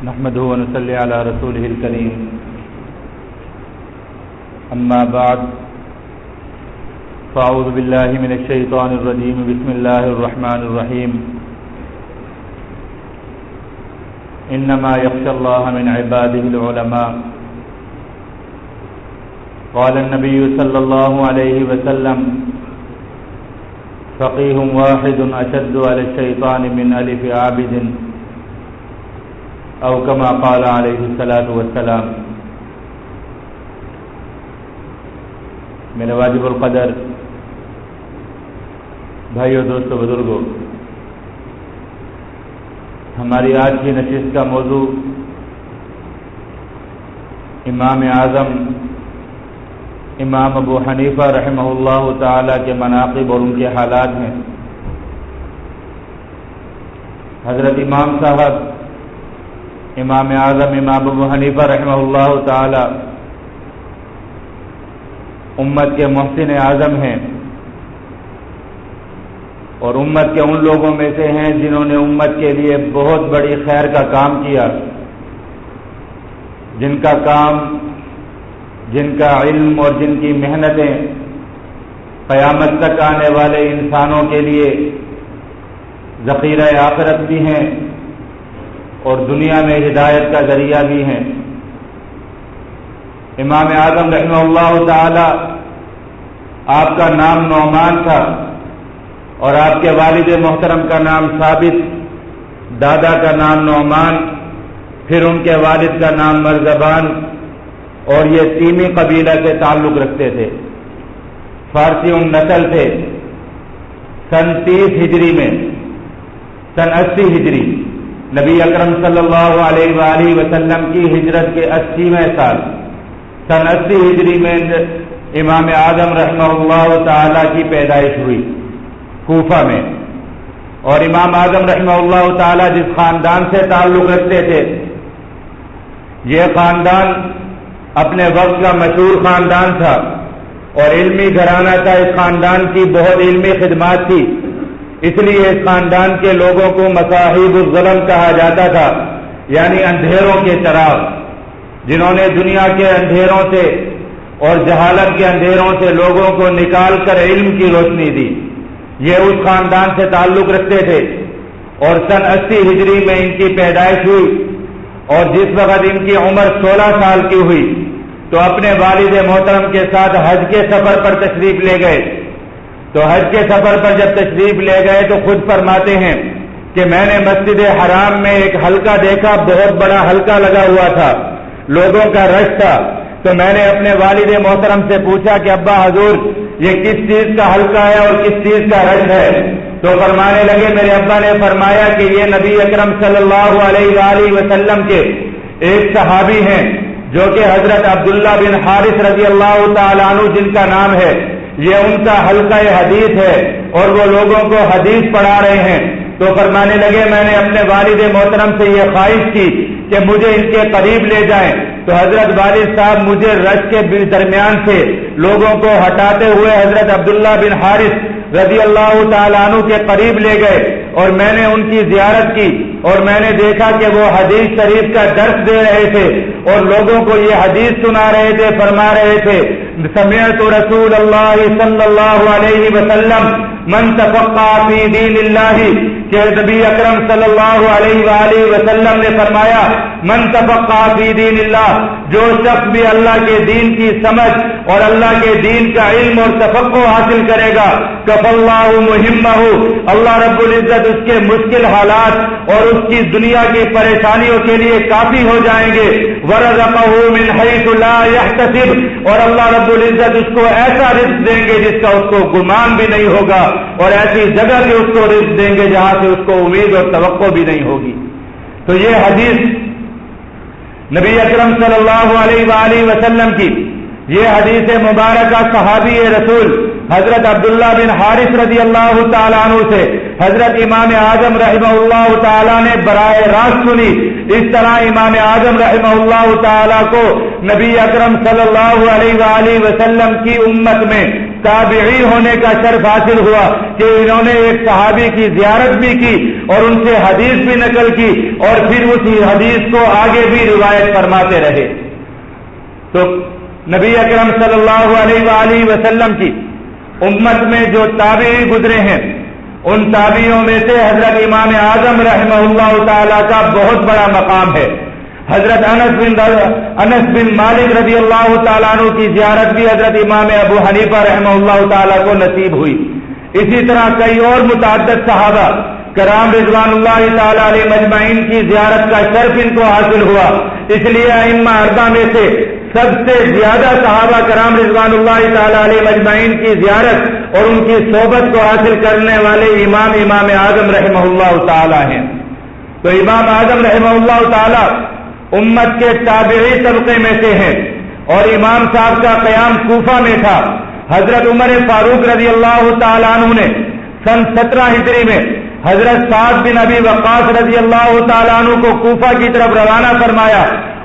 نحمده ونصلي على رسوله الكريم أما بعد فأعوذ بالله من الشيطان الرجيم بسم الله الرحمن الرحيم إنما يخشى الله من عباده العلماء قال النبي صلى الله عليه وسلم فقيه واحد أشد على الشيطان من ألف عابد او كما قال علیہ الصلاۃ والسلام۔ میرے واجب القدر بھائیو، دوستو، بزرگوں، ہماری آج کی نشست کا موضوع امام اعظم امام ابو حنیفہ رحمہ اللہ تعالی کے مناقب اور ان کے حالات ہیں۔ حضرت امام صاحب امام اعظم امام ابو حنیفہ رحمہ اللہ تعالی امت کے محسن اعظم ہیں اور امت کے ان لوگوں میں سے ہیں جنہوں نے امت کے لیے بہت بڑی خیر کا کام کیا، جن کا کام، جن کا علم اور جن کی محنتیں قیامت تک آنے والے انسانوں کے لیے ذخیرہ آخرت بھی ہیں اور دنیا میں ہدایت کا ذریعہ بھی ہیں۔ امام اعظم رحمہ اللہ تعالی، آپ کا نام نعمان تھا اور آپ کے والد محترم کا نام ثابت، دادا کا نام نعمان، پھر ان کے والد کا نام مرزبان، اور یہ تیمی قبیلہ سے تعلق رکھتے تھے، فارسی نسل تھے۔ سن 30 ہجری میں، سن 80 ہجری، نبی اکرم صلی اللہ علیہ وآلہ وسلم کی ہجرت کے 80ویں سال، سن 80 ہجری میں امام اعظم رحمہ اللہ تعالی کی پیدائش ہوئی کوفہ میں۔ اور امام اعظم رحمہ اللہ تعالی جس خاندان سے تعلق رکھتے تھے، یہ خاندان اپنے وقت کا مشہور خاندان تھا اور علمی گھرانہ تھا۔ اس خاندان کی بہت علمی خدمات تھی، اس لیے اس خاندان کے لوگوں کو مصاحب الظلم کہا جاتا تھا، یعنی اندھیروں کے چراغ، جنہوں نے دنیا کے اندھیروں سے اور جہالت کے اندھیروں سے لوگوں کو نکال کر علم کی روشنی دی۔ یہ اس خاندان سے تعلق رکھتے تھے اور سن 80 ہجری میں ان کی پیدائش ہوئی، اور جس وقت ان کی عمر 16 سال کی ہوئی تو اپنے والد محترم کے ساتھ حج کے سفر پر تشریف لے گئے۔ تو حج کے سفر پر جب تشریف لے گئے تو خود فرماتے ہیں کہ میں نے مسجد حرام میں ایک حلقہ دیکھا، بہت بڑا حلقہ لگا ہوا تھا، لوگوں کا رش تھا۔ تو میں نے اپنے والد محترم سے پوچھا کہ ابا حضور، یہ کس چیز کا حلقہ ہے اور کس چیز کا رش ہے؟ تو فرمانے لگے، میرے ابا نے فرمایا کہ یہ نبی اکرم صلی اللہ علیہ وآلہ وسلم کے ایک صحابی ہیں جو کہ حضرت عبداللہ بن حارث رضی اللہ تعالیٰ عنہ جن کا نام ہے، یہ ان کا حلقہ حدیث ہے اور وہ لوگوں کو حدیث پڑھا رہے ہیں۔ تو فرمانے لگے، میں نے اپنے والد محترم سے یہ خواہش کی کہ مجھے ان کے قریب لے جائیں۔ تو حضرت والد صاحب مجھے رش کے درمیان سے لوگوں کو ہٹاتے ہوئے حضرت عبداللہ بن حارث رضی اللہ تعالیٰ عنہ کے قریب لے گئے اور میں نے ان کی زیارت کی اور میں نے دیکھا کہ وہ حدیث شریف کا درس دے رہے تھے اور لوگوں کو یہ حدیث سنا رہے تھے، فرما رہے تھے، سمعت رسول اللہ صلی اللہ علیہ وسلم من تفقہ فی دین اللہ، کہ نبی اکرم صلی اللہ علیہ وآلہ وسلم نے فرمایا، من تفقہ فی دین اللہ، جو شخص بھی اللہ کے دین کی سمجھ اور اللہ کے دین کا علم اور تفقہ حاصل کرے گا، کف اللہ مہمہ، اللہ رب العزت اس کے مشکل حالات اور اس کی دنیا کی پریشانیوں کے لیے کافی ہو جائیں گے، ورزقہ من حیث لا یحتسب، اور اللہ رب العزت اس کو ایسا رزق دیں گے جس کا اس کو گمان بھی نہیں ہوگا، اور ایسی جگہ سے اس کو رزق دیں گے جہاں سے اس کو امید اور توقع بھی نہیں ہوگی۔ تو یہ حدیث نبی اکرم صلی اللہ علیہ وآلہ وسلم کی، یہ حدیث مبارکہ صحابی رسول حضرت عبداللہ بن حارث رضی اللہ تعالیٰ عنہ سے حضرت امام اعظم رحمہ اللہ تعالیٰ نے براہ راست سنی۔ اس طرح امام اعظم رحمہ اللہ تعالیٰ کو نبی اکرم صلی اللہ علیہ وآلہ وسلم کی امت میں تابعی ہونے کا شرف حاصل ہوا کہ انہوں نے ایک صحابی کی زیارت بھی کی اور ان سے حدیث بھی نقل کی اور پھر اسی حدیث کو آگے بھی روایت فرماتے رہے. تو نبی اکرم صلی اللہ علیہ وآلہ وسلم کی امت میں جو تابعی گزرے ہیں ان تابعیوں میں سے حضرت امام اعظم رحمہ اللہ تعالی کا بہت بڑا مقام ہے. حضرت انس بن مالک رضی اللہ تعالیٰ عنہ کی زیارت بھی حضرت امام ابو حنیفہ رحمہ اللہ تعالیٰ کو نصیب ہوئی. اسی طرح کئی اور متعدد صحابہ کرام رضوان اللہ تعالیٰ علیہ مجمعین کی زیارت کا شرف ان کو حاصل ہوا. اس لیے ائمہ اربعہ میں سے سب سے زیادہ صحابہ کرام رضوان اللہ تعالیٰ علیہ مجمعین کی زیارت اور ان کی صحبت کو حاصل کرنے والے امام اعظم رحمہ اللہ تعالیٰ ہیں. تو امام اعظم رحمہ اللہ تعالیٰ امت کے تابعی طبقے میں سے ہیں اور امام صاحب کا قیام کوفہ میں تھا. حضرت عمر فاروق رضی اللہ تعالیٰ عنہ نے سن 17 ہجری میں حضرت سعد بن ابی وقاص رضی اللہ تعالیٰ عنہ کو کوفہ کی طرف روانہ فرمایا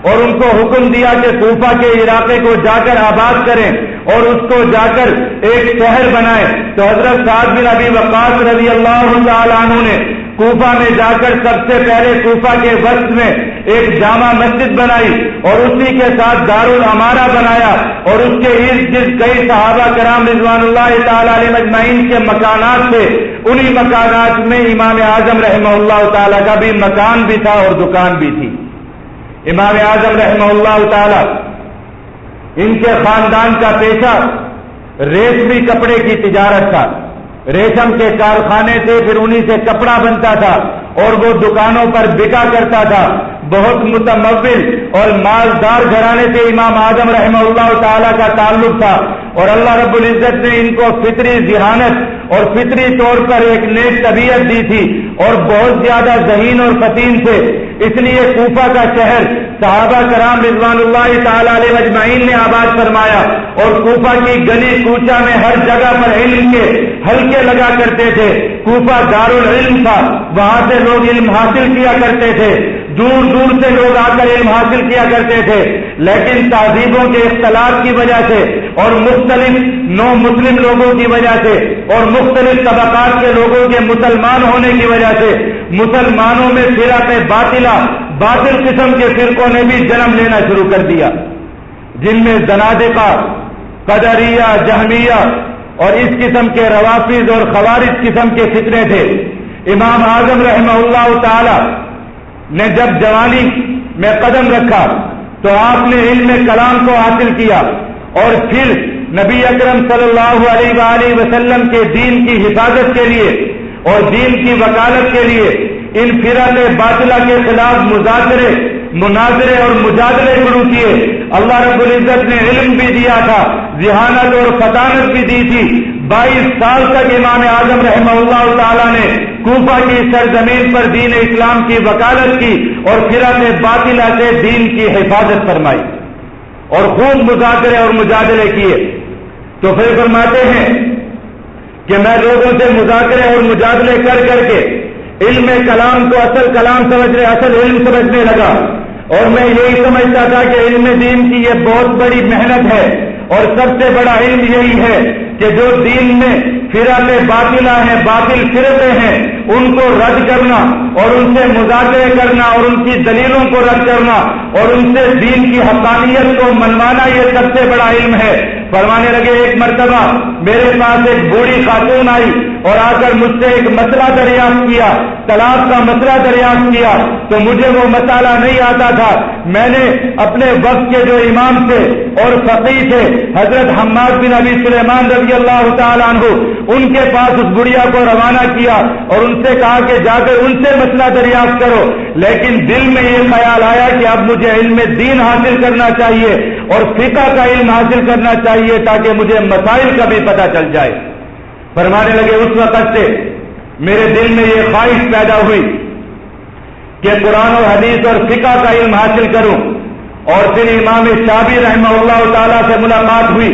اور ان کو حکم دیا کہ کوفہ کے علاقے کو جا کر آباد کریں اور اس کو جا کر ایک شہر بنائیں. تو حضرت سعد بن ابی وقاص رضی اللہ تعالیٰ عنہ نے کوفہ میں جا کر سب سے پہلے کوفہ کے وسط میں ایک جامع مسجد بنائی اور اسی کے ساتھ دارالامارہ بنایا اور اس کے ارد گرد کئی صحابہ کرام رضوان اللہ تعالیٰ علیہ مجمعین کے مکانات تھے. انہی مکانات میں امام اعظم رحمہ اللہ تعالیٰ کا بھی مکان بھی تھا اور دکان بھی تھی. امام اعظم رحمہ اللہ تعالیٰ ان کے خاندان کا پیشہ ریشمی کپڑے کی تجارت تھا. ریشم کے کارخانے تھے, پھر انہی سے کپڑا بنتا تھا اور وہ دکانوں پر بکا کرتا تھا. بہت متمول اور مالدار گھرانے سے امام اعظم رحمہ اللہ تعالیٰ کا تعلق تھا اور اللہ رب العزت نے ان کو فطری ذہانت اور فطری طور پر ایک نیک طبیعت دی تھی اور بہت زیادہ ذہین اور فطین تھے. اس لیے کوفہ کا شہر صحابہ کرام رضوان اللہ تعالیٰ علیہ مجمعین نے آباد فرمایا اور کوفہ کی گلی کوچہ میں ہر جگہ پر علم کے حلقے لگا کرتے تھے. کوفہ دارالعلم تھا, وہاں سے لوگ علم حاصل کیا کرتے تھے, دور دور سے لوگ آ کر علم حاصل کیا کرتے تھے. لیکن تہذیبوں کے اختلاف کی وجہ سے اور مختلف نو مسلم لوگوں کی وجہ سے اور مختلف طبقات کے لوگوں کے مسلمان ہونے کی وجہ سے مسلمانوں میں فرق باطلہ باطل قسم کے فرقوں نے بھی جنم لینا شروع کر دیا, جن میں زنادقہ, قدریہ, جہمیہ اور اس قسم کے روافض اور خوارج قسم کے فتنے تھے. امام اعظم رحمہ اللہ تعالی نے جب جوانی میں قدم رکھا تو آپ نے علم کلام کو حاصل کیا اور پھر نبی اکرم صلی اللہ علیہ وآلہ وسلم کے دین کی حفاظت کے لیے اور دین کی وکالت کے لیے ان فرق باطلہ کے خلاف مذاکرے, مناظرے اور مجادلے شروع کیے. اللہ رب العزت نے علم بھی دیا تھا, ذہانت اور فطانت بھی دی تھی. 22 سال تک امام اعظم رحمہ اللہ تعالیٰ نے کوفہ کی سرزمین پر دین اسلام کی وکالت کی اور فرق باطلہ سے دین کی حفاظت فرمائی اور خوب مذاکرے اور مجادلے کیے. تو پھر فرماتے ہیں کہ میں لوگوں سے مذاکرے اور مجادلے کر کر کے علم کلام کو اصل کلام سمجھنے, اصل علم سمجھنے لگا اور میں یہی سمجھتا تھا کہ علم دین کی یہ بہت بڑی محنت ہے اور سب سے بڑا علم یہی ہے کہ جو دین میں فرق باطلہ ہیں, باطل فرقے ہیں, ان کو رد کرنا اور ان سے مذاکرے کرنا اور ان کی دلیلوں کو رد کرنا اور ان سے دین کی حقانیت کو منوانا, یہ سب سے بڑا علم ہے. فرمانے لگے ایک مرتبہ میرے پاس ایک بوڑھی خاتون آئی اور آ کر مجھ سے ایک مسئلہ دریافت کیا, طلاق کا مسئلہ دریافت کیا. تو مجھے وہ مسئلہ نہیں آتا تھا. میں نے اپنے وقت کے جو امام تھے اور فقیہ تھے حضرت حماد بن ابی سلیمان رضی اللہ تعالیٰ عنہ, ان کے پاس اس بڑھیا کو روانہ کیا اور ان سے کہا کہ جا کر ان سے مسئلہ دریافت کرو. لیکن دل میں یہ خیال آیا کہ اب مجھے علم دین حاصل کرنا چاہیے اور فقہ کا علم حاصل کرنا چاہیے تاکہ مجھے مسائل کا بھی پتہ چل جائے. فرمانے لگے اس وقت سے میرے دل میں یہ خواہش پیدا ہوئی کہ قرآن و حدیث اور فقہ کا علم حاصل کروں. اور پھر امام شافعی رحمہ اللہ تعالیٰ سے ملاقات ہوئی.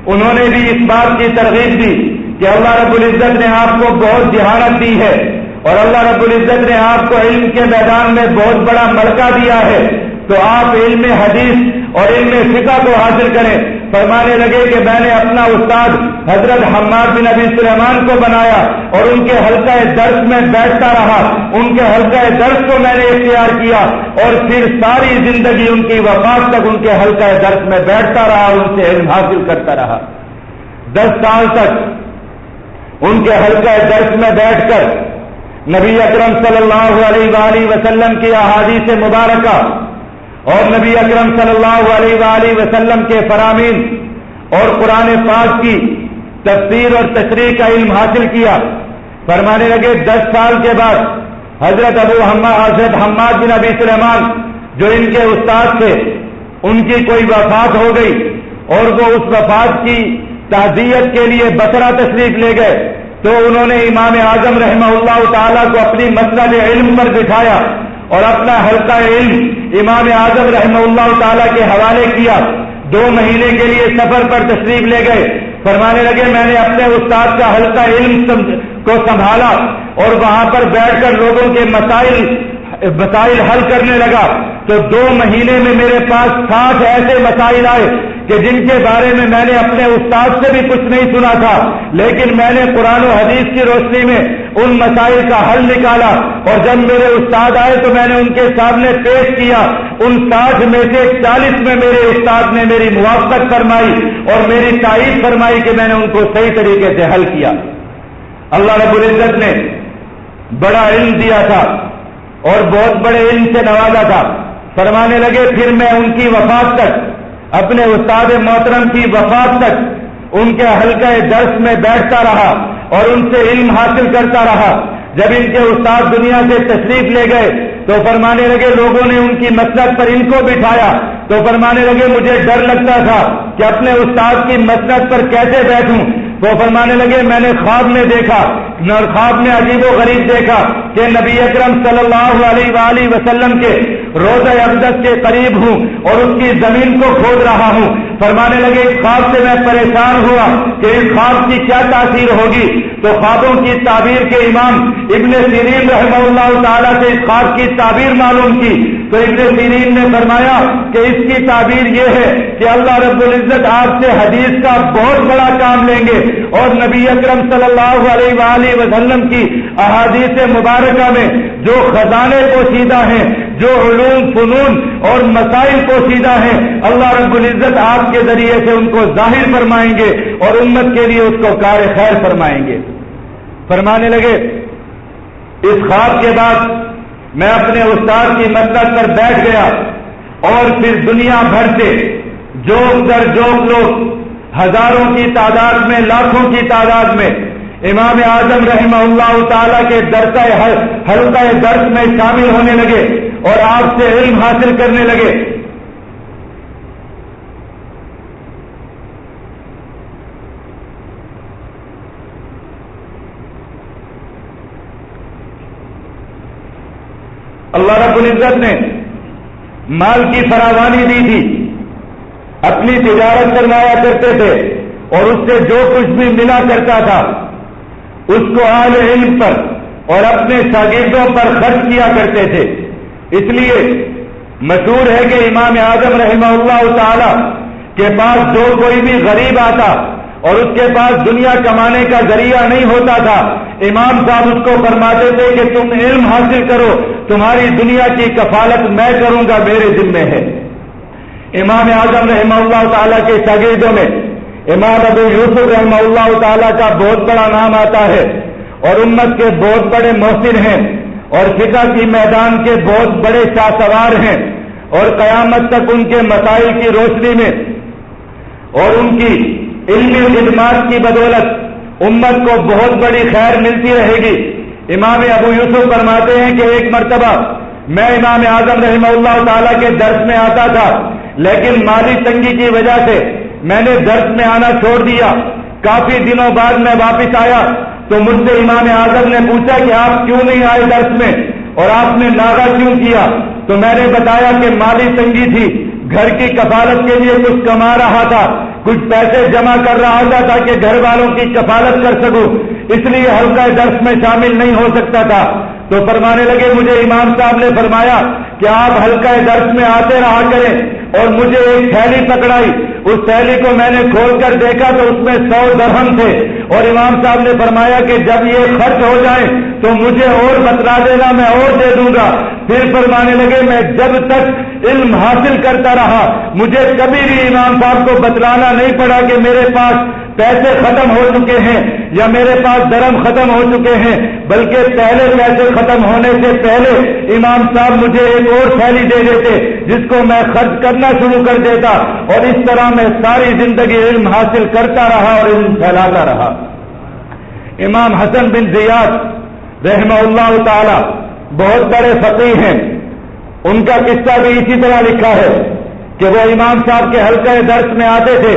انہوں نے بھی اس بات کی ترغیب دی کہ اللہ رب العزت نے آپ کو بہت ذہانت دی ہے اور اللہ رب العزت نے آپ کو علم کے میدان میں بہت بڑا ملکہ دیا ہے, تو آپ علم حدیث اور علم فقہ کو حاصل کریں فرمانے لگے کہ میں نے اپنا استاد حضرت حماد بن ابی سلیمان کو بنایا اور ان کے حلقہ درس میں بیٹھتا رہا، ان کے حلقہ درس کو میں نے اختیار کیا اور پھر ساری زندگی ان کی وفات تک ان کے حلقہ درس میں بیٹھتا رہا اور ان سے علم حاصل کرتا رہا۔ 10 سال تک ان کے حلقہ درس میں بیٹھ کر نبی اکرم صلی اللہ علیہ وآلہ وسلم کی احادیث مبارکہ اور نبی اکرم صلی اللہ علیہ وآلہ وسلم کے فرامین اور قرآن پاک کی تفسیر اور تشریح کا علم حاصل کیا۔ فرمانے لگے 10 سال کے بعد حضرت حماد بن ابی سلیمان جو ان کے استاد تھے ان کی کوئی وفات ہو گئی اور وہ اس وفات کی تعزیت کے لیے بصرہ تشریف لے گئے، تو انہوں نے امام اعظم رحمہ اللہ تعالیٰ کو اپنی مسند علم پر بٹھایا اور اپنا حلقہ علم امام اعظم رحمہ اللہ تعالیٰ کے حوالے کیا۔ 2 مہینے کے لیے سفر پر تشریف لے گئے۔ فرمانے لگے میں نے اپنے استاد کا حلقہ علم کو سنبھالا اور وہاں پر بیٹھ کر لوگوں کے مسائل حل کرنے لگا، تو 2 مہینے میں میرے پاس 60 ایسے مسائل آئے کہ جن کے بارے میں نے اپنے استاد سے بھی کچھ نہیں سنا تھا، لیکن میں نے قرآن و حدیث کی روشنی میں ان مسائل کا حل نکالا اور جب میرے استاد آئے تو میں نے ان کے سامنے پیش کیا۔ ان 60 میں سے 40 میں میرے استاد نے میری موافقت فرمائی اور میری تائید فرمائی کہ میں نے ان کو صحیح طریقے سے حل کیا۔ اللہ رب العزت نے بڑا علم دیا تھا اور بہت بڑے علم سے نوازا تھا۔ فرمانے لگے پھر میں ان کی وفات تک، اپنے استاد محترم کی وفات تک ان کے حلقہ درس میں بیٹھتا رہا اور ان سے علم حاصل کرتا رہا۔ جب ان کے استاد دنیا سے تشریف لے گئے تو فرمانے لگے لوگوں نے ان کی مسند پر ان کو بٹھایا، تو فرمانے لگے مجھے ڈر لگتا تھا کہ اپنے استاد کی مسند پر کیسے بیٹھوں۔ تو فرمانے لگے میں نے خواب میں دیکھا اور خواب میں عجیب و غریب دیکھا کہ نبی اکرم صلی اللہ علیہ وآلہ وسلم کے روضہ اقدس کے قریب ہوں اور اس کی زمین کو کھود رہا ہوں۔ فرمانے لگے اس خواب سے میں پریشان ہوا کہ اس خواب کی کیا تاثیر ہوگی، تو خوابوں کی تعبیر کے امام ابن سیرین رحمہ اللہ تعالیٰ سے اس خواب کی تعبیر معلوم کی، تو ابن سیرین نے فرمایا کہ اس کی تعبیر یہ ہے کہ اللہ رب العزت آپ سے حدیث کا بہت بڑا کام لیں گے اور نبی اکرم صلی اللہ علیہ وآلہ وسلم کی احادیث مبارکہ میں جو خزانے پوشیدہ ہیں، جو علوم فنون اور مسائل پوشیدہ ہیں، اللہ رب العزت آپ کے ذریعے سے ان کو ظاہر فرمائیں گے اور امت کے لیے اس کو کار خیر فرمائیں گے۔ فرمانے لگے اس خواب کے بعد میں اپنے استاد کی مسند پر بیٹھ گیا اور پھر دنیا بھر سے جوک در جوک لوگ ہزاروں کی تعداد میں، لاکھوں کی تعداد میں امام اعظم رحمہ اللہ تعالیٰ کے حلقہ درس میں شامل ہونے لگے اور آپ سے علم حاصل کرنے لگے۔ اللہ رب العزت نے مال کی فراوانی دی تھی، اپنی تجارت کروایا کرتے تھے اور اس سے جو کچھ بھی ملا کرتا تھا اس کو اہل علم پر اور اپنے شاگردوں پر خرچ کیا کرتے تھے۔ اس لیے مشہور ہے کہ امام اعظم رحمہ اللہ تعالی کے پاس جو کوئی بھی غریب آتا اور اس کے پاس دنیا کمانے کا ذریعہ نہیں ہوتا تھا، امام صاحب اس کو فرماتے تھے کہ تم علم حاصل کرو، تمہاری دنیا کی کفالت میں کروں گا، میرے ذمہ ہے۔ امام اعظم رحمہ اللہ تعالیٰ کے شاگردوں میں امام ابو یوسف رحمہ اللہ تعالیٰ کا بہت بڑا نام آتا ہے اور امت کے بہت بڑے محسن ہیں اور فقہ کی میدان کے بہت بڑے شاہ سوار ہیں اور قیامت تک ان کے مسائل کی روشنی میں اور ان کی علمی خدمات کی بدولت امت کو بہت بڑی خیر ملتی رہے گی۔ امام ابو یوسف فرماتے ہیں کہ ایک مرتبہ میں امام اعظم رحمہ اللہ تعالیٰ کے درس میں آتا تھا، لیکن مالی تنگی کی وجہ سے میں نے درس میں آنا چھوڑ دیا۔ کافی دنوں بعد میں واپس آیا تو مجھ سے امام اعظم نے پوچھا کہ آپ کیوں نہیں آئے درس میں اور آپ نے ناغہ کیوں کیا؟ تو میں نے بتایا کہ مالی تنگی تھی، گھر کی کفالت کے لیے کچھ کما رہا تھا، کچھ پیسے جمع کر رہا تھا تاکہ گھر والوں کی کفالت کر سکوں، اس لیے حلقہ درس میں شامل نہیں ہو سکتا تھا۔ تو فرمانے لگے مجھے امام صاحب نے فرمایا کہ آپ حلقہ درس میں آتے رہا کریں، اور مجھے ایک تھیلی پکڑائی. اس تھیلی کو میں نے کھول کر دیکھا تو اس میں 100 درہم تھے. اور امام صاحب نے فرمایا کہ جب یہ خرچ ہو جائیں تو مجھے اور بتلا دینا، میں اور دے دوں گا. پھر فرمانے لگے میں جب تک علم حاصل کرتا رہا مجھے کبھی بھی امام صاحب کو بتلانا نہیں پڑا کہ میرے پاس پیسے ختم ہو چکے ہیں یا میرے پاس درہم ختم ہو چکے ہیں، بلکہ پہلے پیسے ختم ہونے سے پہلے امام صاحب مجھے ایک اور تھیلی دے دیتے جس کو میں خرچ کرنا شروع کر دیتا، اور اس طرح میں ساری زندگی علم حاصل کرتا رہا اور علم پھیلاتا رہا. امام حسن بن زیاد رحمہ اللہ تعالی بہت بڑے فقیہ ہیں. ان کا قصہ بھی اسی طرح لکھا ہے کہ وہ امام صاحب کے حلقہ درس میں آتے تھے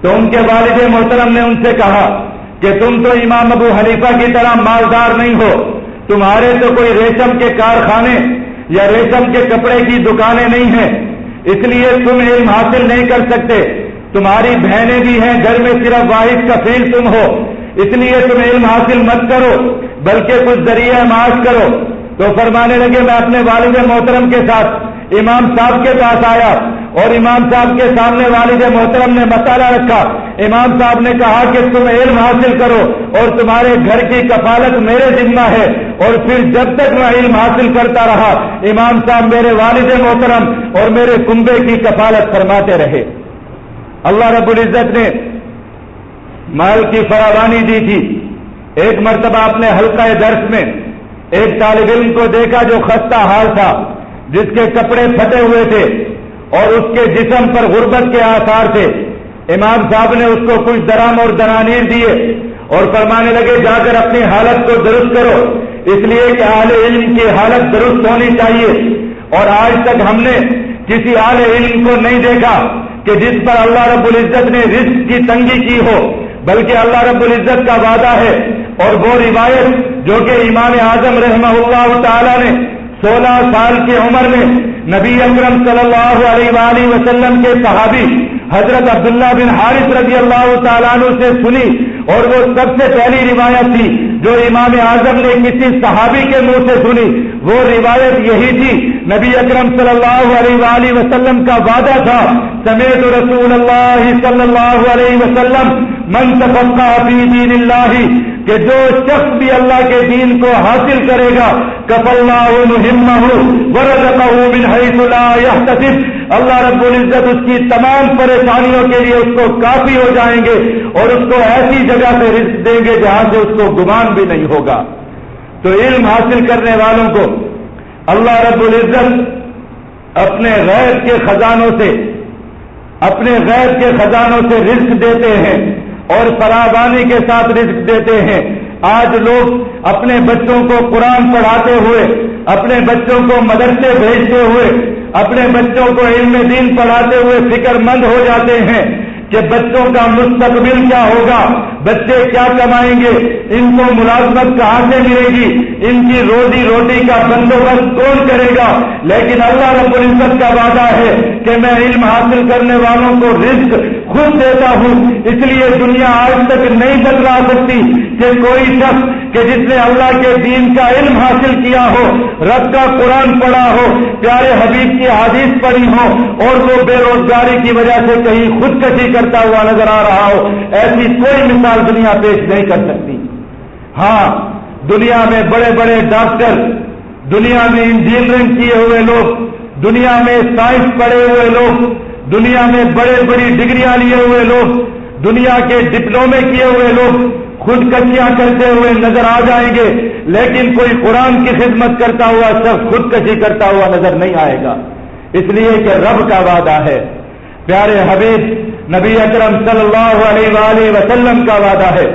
تو ان کے والد محترم نے ان سے کہا کہ تم تو امام ابو حنیفہ کی طرح مالدار نہیں ہو، تمہارے تو کوئی ریشم کے کارخانے یا ریشم کے کپڑے کی دکانیں نہیں ہیں، اس لیے تم علم حاصل نہیں کر سکتے. تمہاری بہنیں بھی ہیں، گھر میں صرف واحد کفیل تم ہو، اس لیے تم علم حاصل مت کرو بلکہ کچھ ذریعہ معاش کرو. تو فرمانے لگے میں اپنے والد محترم کے ساتھ امام صاحب کے پاس آیا اور امام صاحب کے سامنے والد محترم نے مسئلہ رکھا. امام صاحب نے کہا کہ تم علم حاصل کرو اور تمہارے گھر کی کفالت میرے ذمہ ہے. اور پھر جب تک میں علم حاصل کرتا رہا امام صاحب میرے والد محترم اور میرے کنبے کی کفالت فرماتے رہے. اللہ رب العزت نے مال کی فراوانی دی تھی. ایک مرتبہ اپنے حلقہ درس میں ایک طالب علم کو دیکھا جو خستہ حال تھا، جس کے کپڑے پھٹے ہوئے تھے اور اس کے جسم پر غربت کے آثار تھے. امام صاحب نے اس کو کچھ درہم اور دنانیر دیے اور فرمانے لگے جا کر اپنی حالت کو درست کرو، اس لیے کہ اہل علم کی حالت درست ہونی چاہیے. اور آج تک ہم نے کسی اہل علم کو نہیں دیکھا کہ جس پر اللہ رب العزت نے رزق کی تنگی کی ہو، بلکہ اللہ رب العزت کا وعدہ ہے. اور وہ روایت جو کہ امام اعظم رحمہ اللہ تعالی نے 16 سال کی عمر میں نبی اکرم صلی اللہ علیہ وآلہ وسلم کے صحابی حضرت عبداللہ بن حارث رضی اللہ تعالیٰ عنہ سے سنی، اور وہ سب سے پہلی روایت تھی جو امام اعظم نے کسی صحابی کے منہ سے سنی. وہ روایت یہی تھی، نبی اکرم صلی اللہ علیہ وآلہ وسلم کا وعدہ تھا، سمعت رسول اللہ صلی اللہ علیہ وسلم من تفقہ فی دین اللہ، کہ جو شخص بھی اللہ کے دین کو حاصل کرے گا کفى اللہ مہمہ ورزقہ من حیث لا یحتسب، اللہ رب العزت اس کی تمام پریشانیوں کے لیے اس کو کافی ہو جائیں گے اور اس کو ایسی جگہ سے رزق دیں گے جہاں سے اس کو گمان بھی نہیں ہوگا. تو علم حاصل کرنے والوں کو اللہ رب العزت اپنے غیب کے خزانوں سے رزق دیتے ہیں اور فراوانی کے ساتھ رزق دیتے ہیں. آج لوگ اپنے بچوں کو قرآن پڑھاتے ہوئے، اپنے بچوں کو مدرسے بھیجتے ہوئے، اپنے بچوں کو علم دین پڑھاتے ہوئے فکر مند ہو جاتے ہیں کہ بچوں کا مستقبل کیا ہوگا، بچے کیا کمائیں گے، ان کو ملازمت کہاں سے ملے گی، ان کی روزی روٹی کا بندوبست کون کرے گا. لیکن اللہ رب العزت کا وعدہ ہے کہ میں علم حاصل کرنے والوں کو رزق خود دیتا ہوں. اس لیے دنیا آج تک نہیں بتلا سکتی کہ کوئی شخص کہ جس نے اللہ کے دین کا علم حاصل کیا ہو، رب کا قرآن پڑھا ہو، پیارے حبیب کی حدیث پڑھی ہو اور وہ بے روزگاری کی وجہ سے کہیں خودکشی کرتا ہوا نظر آ رہا ہو، ایسی کوئی مثال دنیا پیش نہیں کر سکتی. ہاں، دنیا میں بڑے بڑے ڈاکٹر، دنیا میں انجینئرنگ کیے ہوئے لوگ، دنیا میں سائنس پڑھے ہوئے لوگ، دنیا میں بڑی ڈگریاں لیے ہوئے لوگ، دنیا کے ڈپلومے کیے ہوئے لوگ خودکشیاں کرتے ہوئے نظر آ جائیں گے، لیکن کوئی قرآن کی خدمت کرتا ہوا شخص خودکشی کرتا ہوا نظر نہیں آئے گا. اس لیے کہ رب کا وعدہ ہے، پیارے حبیب نبی اکرم صلی اللہ علیہ وآلہ وسلم کا وعدہ ہے.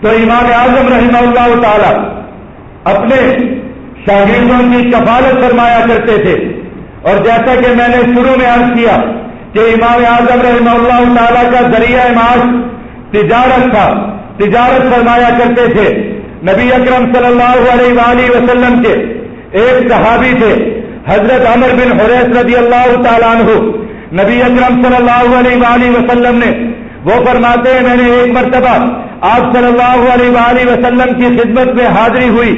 تو امام اعظم رحمہ اللہ تعالی اپنے شاگردوں کی کفالت فرمایا کرتے تھے، اور جیسا کہ میں نے شروع میں عرض کیا کہ امام اعظم رحمہ اللہ تعالی کا ذریعہ معاش تجارت تھا، تجارت فرمایا کرتے تھے. نبی اکرم صلی اللہ علیہ وآلہ وسلم کے ایک صحابی تھے حضرت عمر بن حریث رضی اللہ تعالیٰ عنہ. نبی اکرم صلی اللہ علیہ وآلہ وسلم نے، وہ فرماتے ہیں میں نے ایک مرتبہ آپ صلی اللہ علیہ وآلہ وسلم کی خدمت میں حاضری ہوئی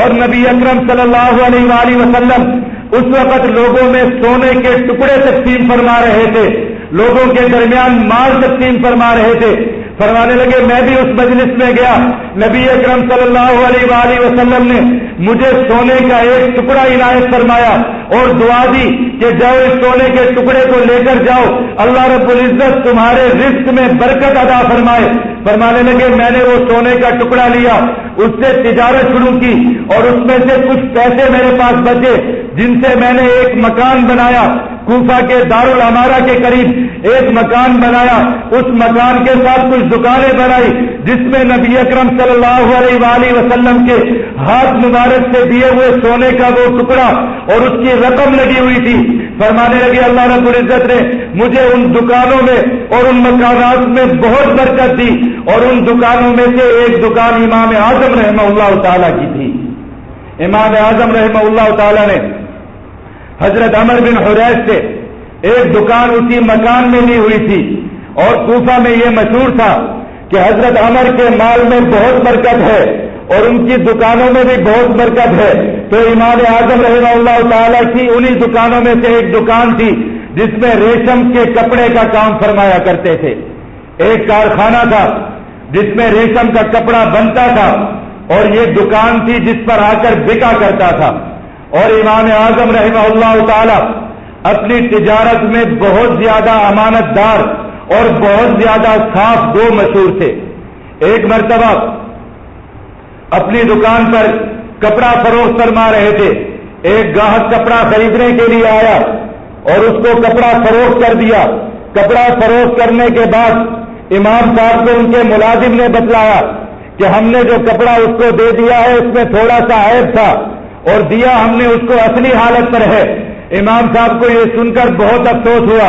اور نبی اکرم صلی اللہ علیہ وآلہ وسلم اس وقت لوگوں میں سونے کے ٹکڑے تقسیم فرما رہے تھے، لوگوں کے درمیان مال تقسیم فرما رہے تھے۔ فرمانے لگے میں بھی اس مجلس میں گیا، نبی اکرم صلی اللہ علیہ وآلہ وسلم نے مجھے سونے کا ایک ٹکڑا عنایت فرمایا اور دعا دی کہ جاؤ اس سونے کے ٹکڑے کو لے کر جاؤ، اللہ رب العزت تمہارے رزق میں برکت عطا فرمائے۔ فرمانے لگے میں نے وہ سونے کا ٹکڑا لیا، اس سے تجارت شروع کی اور اس میں سے کچھ پیسے میرے پاس بچے جن سے میں نے ایک مکان بنایا، کوفہ کے دارالعمارہ کے قریب ایک مکان بنایا، اس مکان کے ساتھ کچھ دکانیں بنائی جس میں نبی اکرم صلی اللہ علیہ وآلہ وسلم کے ہاتھ مبارک سے دیے ہوئے سونے کا وہ ٹکڑا اور اس کی رقم لگی ہوئی تھی۔ فرمانے لگے اللہ رب العزت نے مجھے ان دکانوں میں اور ان مکانات میں بہت برکت دی، اور ان دکانوں میں سے ایک دکان امام اعظم رحمہ اللہ تعالیٰ کی تھی۔ امام اعظم رحمہ اللہ تعالیٰ نے حضرت عمر بن حریث سے ایک دکان اسی مکان میں لی ہوئی تھی، اور کوفہ میں یہ مشہور تھا کہ حضرت عمر کے مال میں بہت برکت ہے اور ان کی دکانوں میں بھی بہت برکت ہے۔ تو امام اعظم رحمہ اللہ تعالیٰ کی انہی دکانوں میں سے ایک دکان تھی جس میں ریشم کے کپڑے کا کام فرمایا کرتے تھے۔ ایک کارخانہ تھا جس میں ریشم کا کپڑا بنتا تھا، اور یہ دکان تھی جس پر آ کر بکا کرتا تھا۔ اور امام اعظم رحمہ اللہ تعالی اپنی تجارت میں بہت زیادہ امانت دار اور بہت زیادہ صاف دو مشہور تھے۔ ایک مرتبہ اپنی دکان پر کپڑا فروخت فرما رہے تھے، ایک گاہک کپڑا خریدنے کے لیے آیا اور اس کو کپڑا فروخت کر دیا۔ کپڑا فروخت کرنے کے بعد امام صاحب کو ان کے ملازم نے بتلایا کہ ہم نے جو کپڑا اس کو دے دیا ہے اس میں تھوڑا سا عیب تھا، اور دیا ہم نے اس کو اصلی حالت پر ہے۔ امام صاحب کو یہ سن کر بہت افسوس ہوا،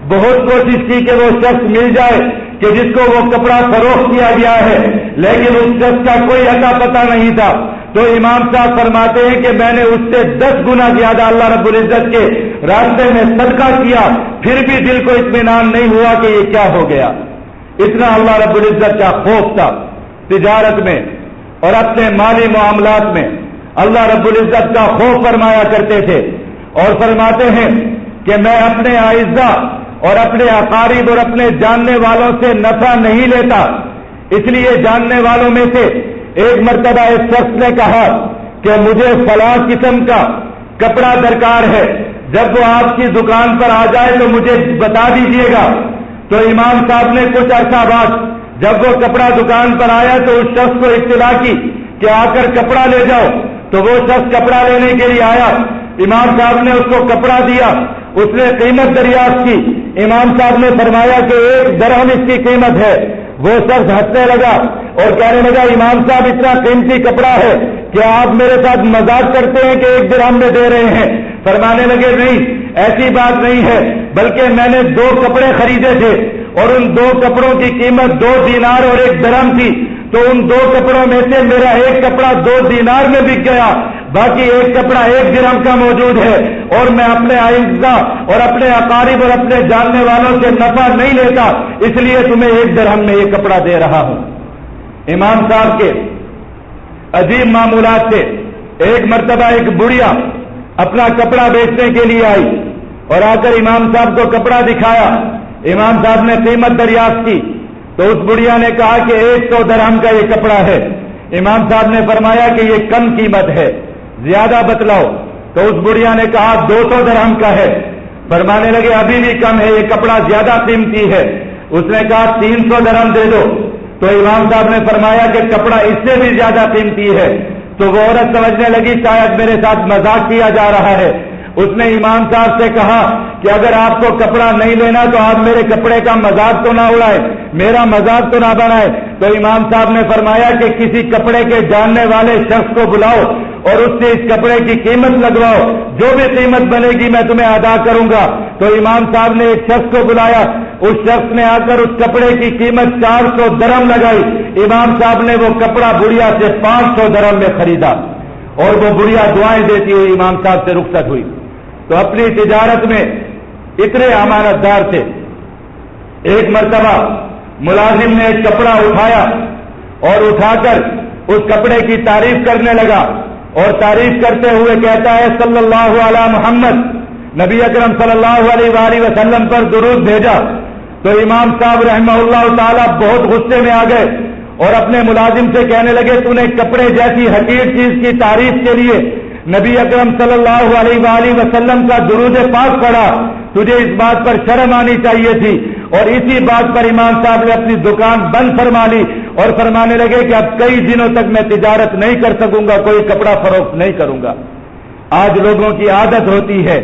بہت کوشش کی کہ وہ شخص مل جائے کہ جس کو وہ کپڑا فروخت کیا گیا ہے، لیکن اس شخص کا کوئی اتا پتہ نہیں تھا۔ تو امام صاحب فرماتے ہیں کہ میں نے اس سے 10 گنا زیادہ اللہ رب العزت کے راستے میں صدقہ کیا، پھر بھی دل کو اطمینان نہیں ہوا کہ یہ کیا ہو گیا۔ اتنا اللہ رب العزت کا خوف تھا تجارت میں اور اپنے مالی معاملات میں، اللہ رب العزت کا خوف فرمایا کرتے تھے۔ اور فرماتے ہیں کہ میں اپنے اعزاء اور اپنے اقارب اور اپنے جاننے والوں سے نفع نہیں لیتا، اس لیے جاننے والوں میں سے ایک مرتبہ ایک شخص نے کہا کہ مجھے فلاں قسم کا کپڑا درکار ہے، جب وہ آپ کی دکان پر آ جائے تو مجھے بتا دیجیے گا۔ تو امام صاحب نے کچھ عرصہ بعد جب وہ کپڑا دکان پر آیا تو اس شخص کو اطلاع کی کہ آ کر کپڑا لے جاؤ۔ تو وہ شخص کپڑا لینے کے لیے آیا، امام صاحب نے اس کو کپڑا دیا، اس نے قیمت دریافت کی، امام صاحب نے فرمایا کہ 1 درہم اس کی قیمت ہے۔ وہ شخص ہنسنے لگا اور کہنے لگا امام صاحب اتنا قیمتی کپڑا ہے کہ آپ میرے ساتھ مذاق کرتے ہیں کہ 1 درہم میں دے رہے ہیں۔ فرمانے لگے نہیں، ایسی بات نہیں ہے، بلکہ میں نے 2 کپڑے خریدے تھے اور ان 2 کپڑوں کی قیمت 2 دینار اور 1 درہم تھی، تو ان 2 کپڑوں میں سے میرا ایک کپڑا 2 دینار میں بک گیا، باقی ایک کپڑا 1 درہم کا موجود ہے، اور میں اپنے اعزاء اور اپنے اقارب اور اپنے جاننے والوں سے نفع نہیں لیتا، اس لیے تمہیں 1 درہم میں یہ کپڑا دے رہا ہوں۔ امام صاحب کے عجیب معمولات سے ایک مرتبہ ایک بڑھیا اپنا کپڑا بیچنے کے لیے آئی اور آ کر امام صاحب کو کپڑا دکھایا۔ امام صاحب نے قیمت دریافت کی تو اس بڑھیا نے کہا کہ 100 درہم کا یہ کپڑا ہے۔ امام صاحب نے فرمایا کہ یہ کم قیمت ہے، زیادہ بتلاؤ۔ تو اس بڑھیا نے کہا 200 درہم کا ہے۔ فرمانے لگے ابھی بھی کم ہے، یہ کپڑا زیادہ قیمتی ہے۔ اس نے کہا 300 درہم دے دو۔ تو امام صاحب نے فرمایا کہ کپڑا اس سے بھی زیادہ قیمتی ہے۔ تو وہ عورت سمجھنے لگی شاید میرے ساتھ مذاق کیا جا رہا ہے۔ اس نے امام صاحب سے کہا کہ اگر آپ کو کپڑا نہیں لینا تو آپ میرے کپڑے کا مذاق تو نہ اڑائے، میرا مذاق تو نہ بنائے۔ تو امام صاحب نے فرمایا کہ کسی کپڑے کے جاننے والے شخص کو بلاؤ اور اس سے اس کپڑے کی قیمت لگواؤ، جو بھی قیمت بنے گی میں تمہیں ادا کروں گا۔ تو امام صاحب نے ایک شخص کو بلایا، اس شخص نے آ کر اس کپڑے کی قیمت 400 درہم لگائی۔ امام صاحب نے وہ کپڑا بڑھیا سے 500 درہم میں خریدا اور وہ بڑھیا دعائیں دیتی ہوئی امام صاحب سے رخصت ہوئی۔ تو اپنی تجارت میں اتنے امانت دار تھے۔ ایک مرتبہ ملازم نے ایک کپڑا اٹھایا اور اٹھا کر اس کپڑے کی تعریف کرنے لگا اور تعریف کرتے ہوئے کہتا ہے صلی اللہ علی محمد، نبی اکرم صلی اللہ علیہ وآلہ وسلم پر درود بھیجا تو امام صاحب رحمہ اللہ تعالی بہت غصے میں آ گئے اور اپنے ملازم سے کہنے لگے تو نے کپڑے جیسی حقیر چیز کی تعریف کے لیے نبی اکرم صلی اللہ علیہ وآلہ وسلم کا درود پاک پڑھا، تجھے اس بات پر شرم آنی چاہیے تھی۔ اور اسی بات پر امام صاحب نے اپنی دکان بند فرما لی اور فرمانے لگے کہ اب کئی دنوں تک میں تجارت نہیں کر سکوں گا، کوئی کپڑا فروخت نہیں کروں گا۔ آج لوگوں کی عادت ہوتی ہے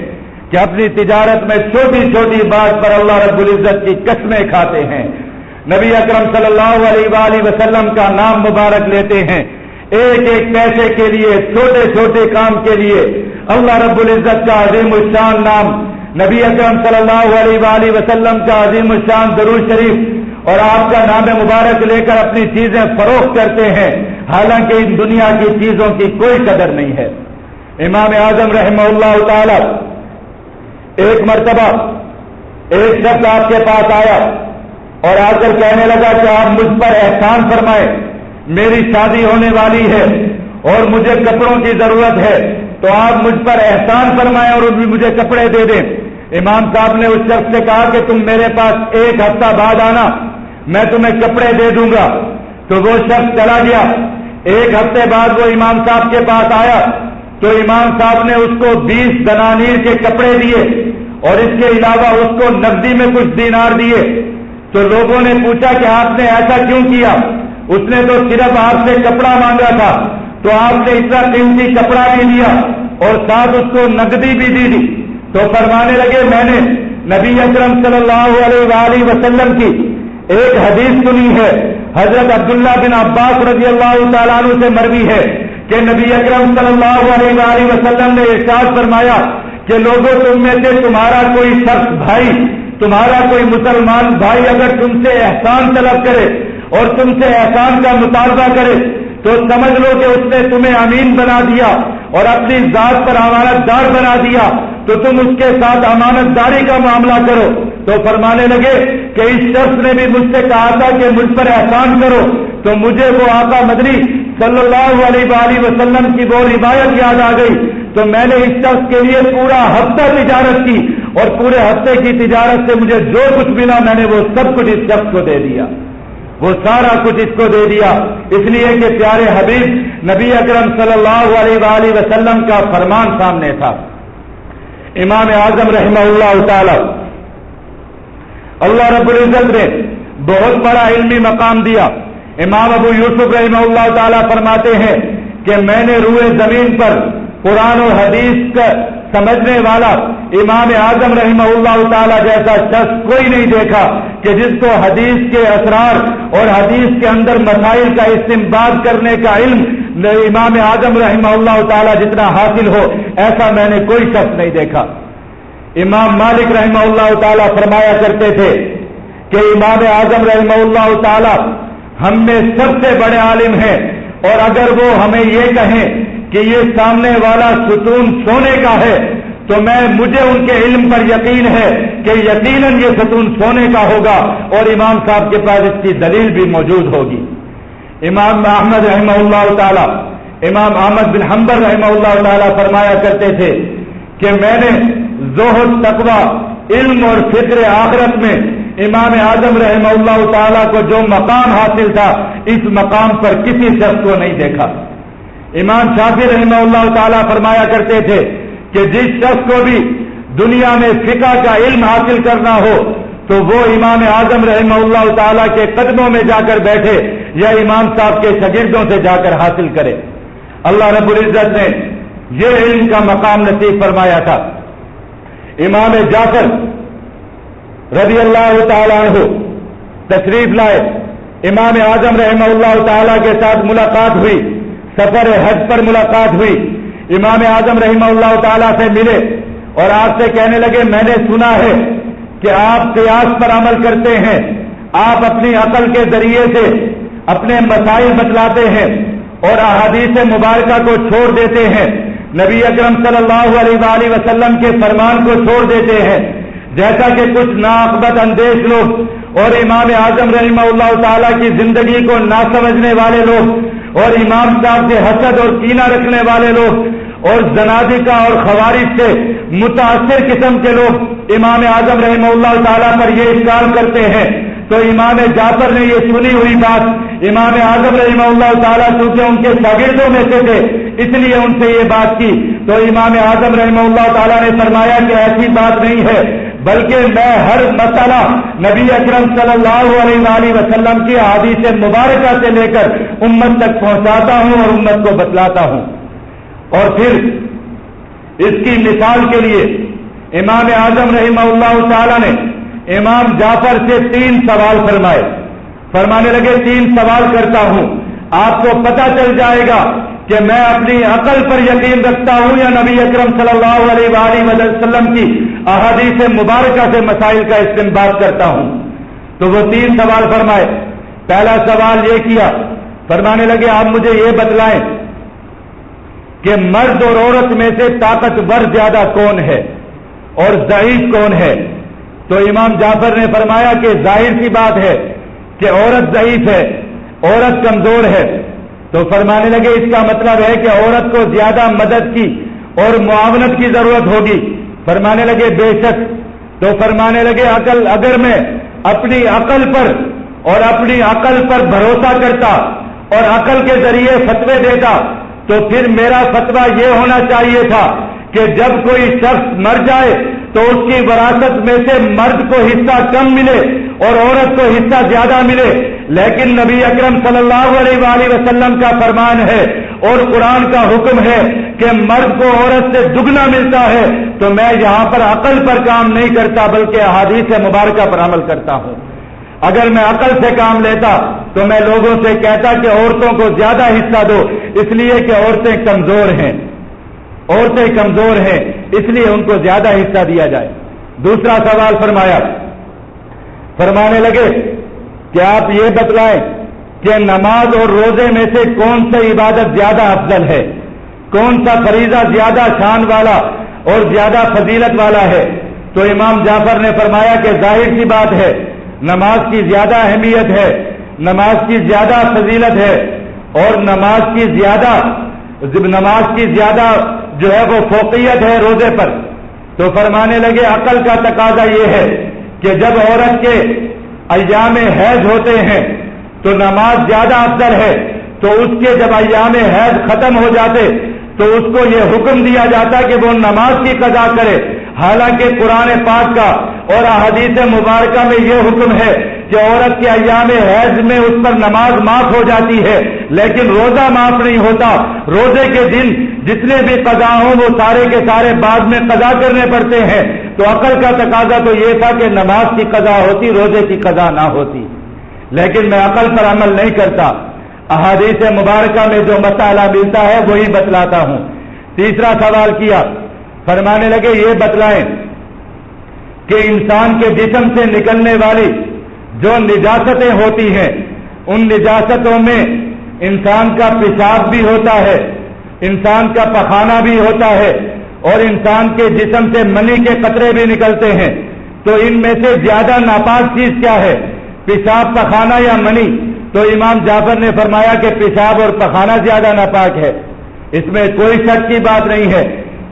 کہ اپنی تجارت میں چھوٹی چھوٹی بات پر اللہ رب العزت کی قسمیں کھاتے ہیں، نبی اکرم صلی اللہ علیہ وآلہ وسلم کا نام مبارک لیتے ہیں، ایک ایک پیسے کے لیے، چھوٹے چھوٹے کام کے لیے اللہ رب العزت کا عظیم الشان نام، نبی اکرم صلی اللہ علیہ وآلہ وسلم کا عظیم الشان درود شریف اور آپ کا نام مبارک لے کر اپنی چیزیں فروخت کرتے ہیں، حالانکہ ان دنیا کی چیزوں کی کوئی قدر نہیں ہے۔ امام اعظم رحمہ اللہ تعالی ایک مرتبہ ایک شخص آپ کے پاس آیا اور آ کر کہنے لگا کہ آپ مجھ پر احسان فرمائیں، میری شادی ہونے والی ہے اور مجھے کپڑوں کی ضرورت ہے، تو آپ مجھ پر احسان فرمائیں اور مجھے کپڑے دے دیں۔ امام صاحب نے اس شخص سے کہا کہ تم میرے پاس ایک ہفتہ بعد آنا، میں تمہیں کپڑے دے دوں گا۔ تو وہ شخص چلا گیا، ایک ہفتے بعد وہ امام صاحب کے پاس آیا تو امام صاحب نے اس کو 20 دنانیر کے کپڑے دیے اور اس کے علاوہ اس کو نقدی میں کچھ دینار دیے۔ تو لوگوں نے پوچھا کہ آپ نے ایسا کیوں کیا؟ اس نے تو صرف آپ سے کپڑا مانگا تھا، تو آپ نے اتنا قیمتی کپڑا بھی دیا اور ساتھ اس کو نقدی بھی دی۔ تو فرمانے لگے میں نے نبی اکرم صلی اللہ علیہ وآلہ وسلم کی ایک حدیث سنی ہے، حضرت عبداللہ بن عباس رضی اللہ تعالیٰ عنہ سے مروی ہے کہ نبی اکرم صلی اللہ علیہ وآلہ وسلم نے ارشاد فرمایا کہ لوگوں تم میں سے تمہارا کوئی شخص بھائی، تمہارا کوئی مسلمان بھائی اگر تم سے احسان طلب کرے اور تم سے احسان کا مطالبہ کرے تو سمجھ لو کہ اس نے تمہیں امین بنا دیا اور اپنی ذات پر امانت دار بنا دیا، تو تم اس کے ساتھ امانت داری کا معاملہ کرو۔ تو فرمانے لگے کہ اس شخص نے بھی مجھ سے کہا تھا کہ مجھ پر احسان کرو، تو مجھے وہ آقا مدنی صلی اللہ علیہ وآلہ وسلم کی وہ روایت یاد آ گئی، تو میں نے اس شخص کے لیے پورا ہفتہ تجارت کی اور پورے ہفتے کی تجارت سے مجھے جو کچھ ملا میں نے وہ سب کچھ اس شخص کو دے دیا، وہ سارا کچھ اس کو دے دیا، اس لیے کہ پیارے حبیب نبی اکرم صلی اللہ علیہ وآلہ وسلم کا فرمان سامنے تھا۔ امام اعظم رحمہ اللہ تعالی اللہ رب العزت نے بہت بڑا علمی مقام دیا۔ امام ابو یوسف رحمہ اللہ تعالی فرماتے ہیں کہ میں نے روئے زمین پر قرآن و حدیث کا سمجھنے والا امام اعظم رحمہ اللہ تعالی جیسا شخص کوئی نہیں دیکھا کہ جس کو حدیث کے اسرار اور حدیث کے اندر مسائل کا استنباط کرنے کا علم امام اعظم رحمہ اللہ تعالی جتنا حاصل ہو، ایسا میں نے کوئی شخص نہیں دیکھا۔ امام مالک رحمہ اللہ تعالی فرمایا کرتے تھے کہ امام اعظم رحمہ اللہ تعالی ہم میں سب سے بڑے عالم ہیں، اور اگر وہ ہمیں یہ کہیں کہ یہ سامنے والا ستون سونے کا ہے تو مجھے ان کے علم پر یقین ہے کہ یقیناً یہ ستون سونے کا ہوگا، اور امام صاحب کے پاس اس کی دلیل بھی موجود ہوگی۔ امام احمد رحمہ اللہ تعالی، امام احمد بن حنبل رحمہ اللہ تعالی فرمایا کرتے تھے کہ میں نے زہد، تقوی، علم اور فکر آخرت میں امام اعظم رحمہ اللہ تعالی کو جو مقام حاصل تھا اس مقام پر کسی شخص کو نہیں دیکھا۔ امام شافعی رحمہ اللہ تعالی فرمایا کرتے تھے کہ جس شخص کو بھی دنیا میں فقہ کا علم حاصل کرنا ہو تو وہ امام اعظم رحمہ اللہ تعالی کے قدموں میں جا کر بیٹھے یا امام صاحب کے شاگردوں سے جا کر حاصل کرے۔ اللہ رب العزت نے یہ علم کا مقام نصیب فرمایا تھا۔ امام جعفر رضی اللہ تعالی عنہ تشریف لائے، امام اعظم رحمہ اللہ تعالی کے ساتھ ملاقات ہوئی، سفر حج پر ملاقات ہوئی، امام اعظم رحمہ اللہ تعالی سے ملے اور آپ سے کہنے لگے میں نے سنا ہے کہ آپ قیاس پر عمل کرتے ہیں، آپ اپنی عقل کے ذریعے سے اپنے مسائل بتلاتے ہیں اور احادیث مبارکہ کو چھوڑ دیتے ہیں، نبی اکرم صلی اللہ علیہ وآلہ وسلم کے فرمان کو چھوڑ دیتے ہیں، جیسا کہ کچھ ناعقبت اندیش لوگ اور امام اعظم رحمہ اللہ تعالی کی زندگی کو نہ سمجھنے والے لوگ اور امام صاحب سے حسد اور کینہ رکھنے والے لوگ اور زنادقہ اور خوارج سے متاثر قسم کے لوگ امام اعظم رحمہ اللہ تعالیٰ پر یہ اشکال کرتے ہیں، تو امام جعفر نے یہ سنی ہوئی بات امام اعظم رحمہ اللہ تعالیٰ چونکہ ان کے شاگردوں میں سے تھے اس لیے ان سے یہ بات کی، تو امام اعظم رحمہ اللہ تعالیٰ نے فرمایا کہ ایسی بات نہیں ہے، بلکہ میں ہر مسئلہ نبی اکرم صلی اللہ علیہ وآلہ وسلم کی احادیث مبارکہ سے لے کر امت تک پہنچاتا ہوں اور امت کو بتلاتا ہوں۔ اور پھر اس کی مثال کے لیے امام اعظم رحمہ اللہ تعالیٰ نے امام جعفر سے 3 سوال فرمائے، فرمانے لگے 3 سوال کرتا ہوں، آپ کو پتہ چل جائے گا کہ میں اپنی عقل پر یقین رکھتا ہوں یا نبی اکرم صلی اللہ علیہ وآلہ وسلم کی احادیث مبارکہ سے مسائل کا استنباط کرتا ہوں۔ تو وہ 3 سوال فرمائے۔ پہلا سوال یہ کیا، فرمانے لگے آپ مجھے یہ بتلائیں کہ مرد اور عورت میں سے طاقتور زیادہ کون ہے اور ضعیف کون ہے؟ تو امام جعفر نے فرمایا کہ ظاہر سی بات ہے کہ عورت ضعیف ہے، عورت کمزور ہے۔ تو فرمانے لگے اس کا مطلب ہے کہ عورت کو زیادہ مدد کی اور معاونت کی ضرورت ہوگی۔ فرمانے لگے بے شک۔ تو فرمانے لگے اگر میں اپنی عقل پر اور اپنی عقل پر بھروسہ کرتا اور عقل کے ذریعے فتوے دیتا تو پھر میرا فتویٰ یہ ہونا چاہیے تھا کہ جب کوئی شخص مر جائے تو اس کی وراثت میں سے مرد کو حصہ کم ملے اور عورت کو حصہ زیادہ ملے، لیکن نبی اکرم صلی اللہ علیہ وآلہ وسلم کا فرمان ہے اور قرآن کا حکم ہے کہ مرد کو عورت سے دگنا ملتا ہے، تو میں یہاں پر عقل پر کام نہیں کرتا بلکہ احادیث مبارکہ پر عمل کرتا ہوں۔ اگر میں عقل سے کام لیتا تو میں لوگوں سے کہتا کہ عورتوں کو زیادہ حصہ دو، اس لیے کہ عورتیں کمزور ہیں، عورتیں کمزور ہیں اس لیے ان کو زیادہ حصہ دیا جائے۔ دوسرا سوال فرمایا، فرمانے لگے کہ آپ یہ بتلائیں کہ نماز اور روزے میں سے کون سا عبادت زیادہ افضل ہے، کون سا فریضہ زیادہ شان والا اور زیادہ فضیلت والا ہے؟ تو امام جعفر نے فرمایا کہ ظاہر سی بات ہے نماز کی زیادہ اہمیت ہے، نماز کی زیادہ فضیلت ہے اور نماز کی زیادہ جو ہے وہ فوقیت ہے روزے پر۔ تو فرمانے لگے عقل کا تقاضا یہ ہے کہ جب عورت کے ایام حیض ہوتے ہیں تو نماز زیادہ افضل ہے، تو اس کے جب ایام حیض ختم ہو جاتے تو اس کو یہ حکم دیا جاتا کہ وہ نماز کی قضا کرے، حالانکہ قرآن پاک کا اور احادیث مبارکہ میں یہ حکم ہے کہ عورت کے ایام حیض میں اس پر نماز معاف ہو جاتی ہے لیکن روزہ معاف نہیں ہوتا۔ روزے کے دن جتنے بھی قضا ہوں وہ سارے کے سارے بعد میں قضا کرنے پڑتے ہیں۔ تو عقل کا تقاضا تو یہ تھا کہ نماز کی قضا ہوتی، روزے کی قضا نہ ہوتی، لیکن میں عقل پر عمل نہیں کرتا، احادیث مبارکہ میں جو مسئلہ ملتا ہے وہی بتلاتا ہوں۔ تیسرا سوال کیا، فرمانے لگے یہ بتلائیں کہ انسان کے جسم سے نکلنے والی جو نجاستیں ہوتی ہیں ان نجاستوں میں انسان کا پیشاب بھی ہوتا ہے، انسان کا پخانہ بھی ہوتا ہے اور انسان کے جسم سے منی کے قطرے بھی نکلتے ہیں، تو ان میں سے زیادہ ناپاک چیز کیا ہے، پیشاب، پخانہ یا منی؟ تو امام جعفر نے فرمایا کہ پیشاب اور پخانہ زیادہ ناپاک ہے، اس میں کوئی شک کی بات نہیں ہے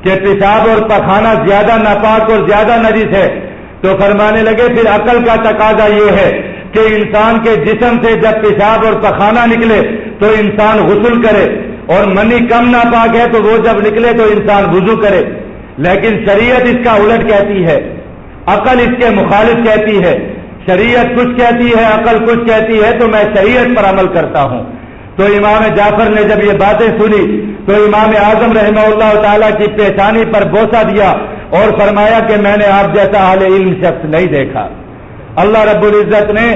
کہ پیشاب اور پخانہ زیادہ ناپاک اور زیادہ نجس ہے۔ تو فرمانے لگے پھر عقل کا تقاضا یہ ہے کہ انسان کے جسم سے جب پیشاب اور پخانہ نکلے تو انسان غسل کرے، اور منی کم ناپاک ہے تو وہ جب نکلے تو انسان وضو کرے، لیکن شریعت اس کا الٹ کہتی ہے، عقل اس کے مخالف کہتی ہے۔ شریعت کچھ کہتی ہے، عقل کچھ کہتی ہے، تو میں شریعت پر عمل کرتا ہوں۔ تو امام جعفر نے جب یہ باتیں سنی تو امام اعظم رحمہ اللہ تعالیٰ کی پیشانی پر بوسہ دیا اور فرمایا کہ میں نے آپ جیسا اہل علم شخص نہیں دیکھا۔ اللہ رب العزت نے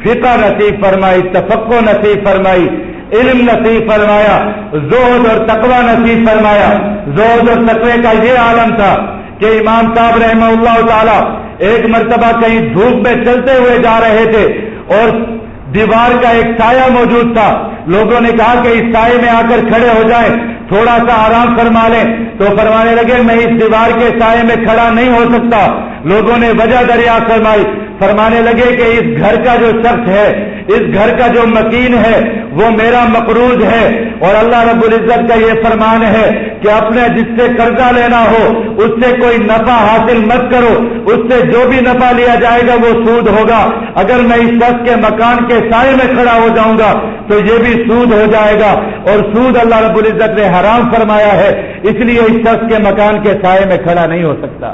فقہ نصیب فرمائی، تفقہ نصیب فرمائی، علم نصیب فرمایا، زہد اور تقوی نصیب فرمایا۔ زہد اور تقوی کا یہ عالم تھا کہ امام صاحب رحمہ اللہ تعالیٰ ایک مرتبہ کہیں دھوپ میں چلتے ہوئے جا رہے تھے اور دیوار کا ایک سایہ موجود تھا، لوگوں نے کہا کہ اس سائے میں آ کر کھڑے ہو جائیں، تھوڑا سا آرام فرما لیں۔ تو فرمانے لگے میں اس دیوار کے سائے میں کھڑا نہیں ہو سکتا، لوگوں نے وجہ دریافت فرمائی، فرمانے لگے کہ اس گھر کا جو شخص ہے، اس گھر کا جو مکین ہے وہ میرا مقروض ہے، اور اللہ رب العزت کا یہ فرمان ہے کہ اپنے جس سے قرضہ لینا ہو اس سے کوئی نفع حاصل مت کرو، اس سے جو بھی نفع لیا جائے گا وہ سود ہوگا۔ اگر میں اس شخص کے مکان کے سائے میں کھڑا ہو جاؤں گا تو یہ بھی سود ہو جائے گا، اور سود اللہ رب العزت نے حرام فرمایا ہے، اس لیے اس شخص کے مکان کے سائے میں کھڑا نہیں ہو سکتا،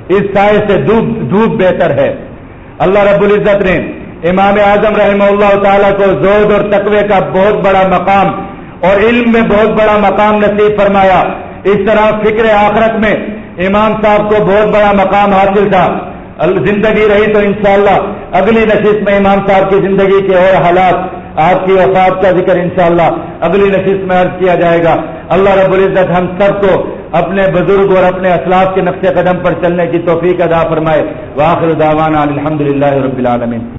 اس سائے سے دھوپ بہتر ہے۔ اللہ رب العزت نے امام اعظم رحمہ اللہ تعالیٰ کو زہد اور تقوی کا بہت بڑا مقام اور علم میں بہت بڑا مقام نصیب فرمایا۔ اس طرح فکر آخرت میں امام صاحب کو بہت بڑا مقام حاصل تھا۔ زندگی رہی تو انشاءاللہ اگلی نشست میں امام صاحب کی زندگی کے اور حالات، آپ کی وفات کا ذکر انشاءاللہ اگلی نشست میں عرض کیا جائے گا۔ اللہ رب العزت ہم سب کو اپنے بزرگ اور اپنے اسلاف کے نقش قدم پر چلنے کی توفیق عطا فرمائے۔ وآخر دعوانا الحمدللہ رب العالمین۔